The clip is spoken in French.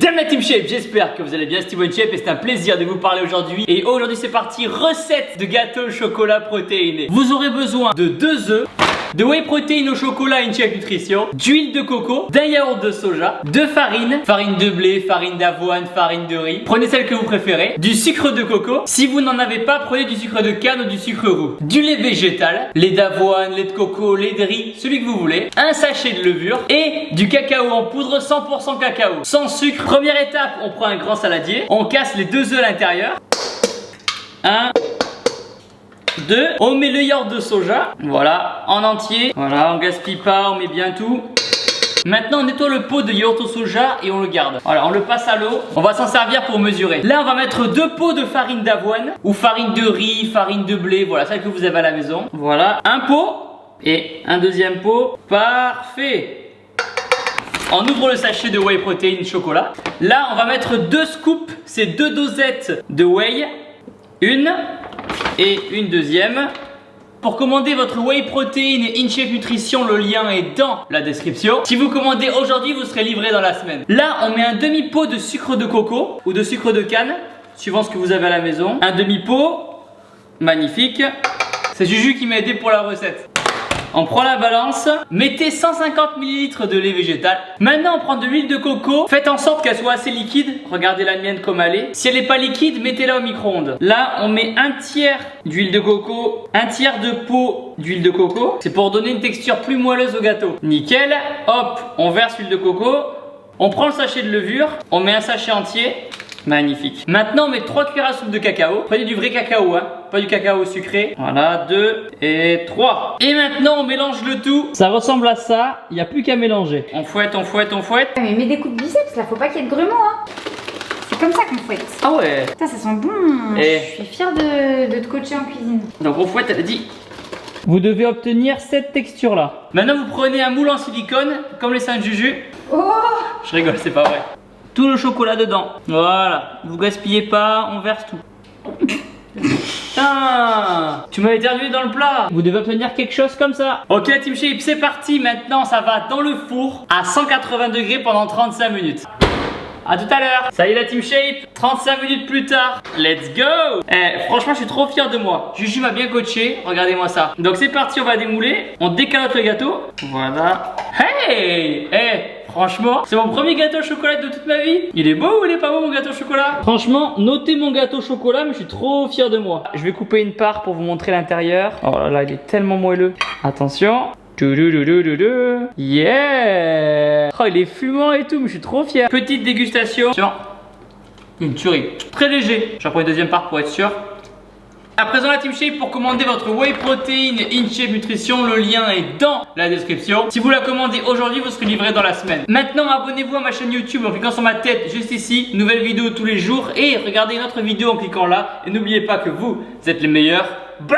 Salut la Team Shape, j'espère que vous allez bien, Steven Shape, et c'est un plaisir de vous parler aujourd'hui. Et aujourd'hui c'est parti, recette de gâteau au chocolat protéiné. Vous aurez besoin de 2 œufs, de whey protein au chocolat InShape Nutrition, d'huile de coco, d'un yaourt de soja, de farine, farine de blé, farine d'avoine, farine de riz. Prenez celle que vous préférez, du sucre de coco. Si vous n'en avez pas, prenez du sucre de canne ou du sucre roux. Du lait végétal, lait d'avoine, lait de coco, lait de riz, celui que vous voulez. Un sachet de levure et du cacao en poudre 100% cacao, sans sucre. Première étape, on prend un grand saladier, on casse les 2 œufs à l'intérieur. 1, 2, on met le yaourt de soja, voilà, en entier. Voilà, on gaspille pas, on met bien tout. Maintenant on nettoie le pot de yaourt au soja et on le garde. Voilà, on le passe à l'eau, on va s'en servir pour mesurer. Là on va mettre 2 pots de farine d'avoine ou farine de riz, farine de blé, voilà, celle que vous avez à la maison. Voilà, un pot et un deuxième pot, parfait. On ouvre le sachet de whey protein chocolat. Là on va mettre 2 scoops, c'est 2 dosettes de whey, une et une deuxième. Pour commander votre whey protein InShape Nutrition, le lien est dans la description. Si vous commandez aujourd'hui, vous serez livré dans la semaine. Là, on met un demi-pot de sucre de coco ou de sucre de canne, suivant ce que vous avez à la maison. Un demi-pot, magnifique. C'est Juju qui m'a aidé pour la recette. On prend la balance, mettez 150 ml de lait végétal. Maintenant on prend de l'huile de coco, faites en sorte qu'elle soit assez liquide. Regardez la mienne comme elle est. Si elle n'est pas liquide, mettez-la au micro-ondes. Là on met un tiers d'huile de coco, un tiers de pot d'huile de coco. C'est pour donner une texture plus moelleuse au gâteau. Nickel, hop, on verse l'huile de coco. On prend le sachet de levure, on met un sachet entier. Magnifique. Maintenant on met 3 cuillères à soupe de cacao. Prenez du vrai cacao, hein, pas du cacao sucré. Voilà, 2 et 3. Et maintenant on mélange le tout. Ça ressemble à ça, il n'y a plus qu'à mélanger. On fouette, on fouette, on fouette. Mais mets des coups de biceps là, faut pas qu'il y ait de grumeaux hein. C'est comme ça qu'on fouette. Ah ouais. Putain, ça sent bon. Et... je suis fière de te coacher en cuisine. Donc on fouette, elle a dit. Vous devez obtenir cette texture là. Maintenant vous prenez un moule en silicone, comme les seins de Juju. Oh, Je rigole, c'est pas vrai. Tout le chocolat dedans. Voilà. Vous gaspillez pas, on verse tout. Putain, tu m'as éternué dans le plat. Vous devez obtenir quelque chose comme ça. Ok la Team Shape, c'est parti. Maintenant ça va dans le four à 180 degrés pendant 35 minutes. A tout à l'heure. Ça y est la Team Shape, 35 minutes plus tard. Let's go. Franchement je suis trop fier de moi. Juju m'a bien coaché, regardez-moi ça. Donc c'est parti, on va démouler. On décalote le gâteau. Voilà. Hey, franchement, c'est mon premier gâteau au chocolat de toute ma vie. Il est beau ou il est pas beau mon gâteau au chocolat? Franchement, notez mon gâteau au chocolat, mais je suis trop fier de moi. Je vais couper une part pour vous montrer l'intérieur. Oh là là, il est tellement moelleux. Attention. Yeah. Oh, il est fumant et tout, mais je suis trop fier. Petite dégustation. Une tuerie. Très léger. J'en prends une deuxième part pour être sûr. À présent la Team Shape, pour commander votre whey protein InShape Nutrition, le lien est dans la description. Si vous la commandez aujourd'hui, vous serez livré dans la semaine. Maintenant, abonnez-vous à ma chaîne YouTube en cliquant sur ma tête juste ici. Nouvelle vidéo tous les jours. Et regardez une autre vidéo en cliquant là. Et n'oubliez pas que vous êtes les meilleurs. Bro!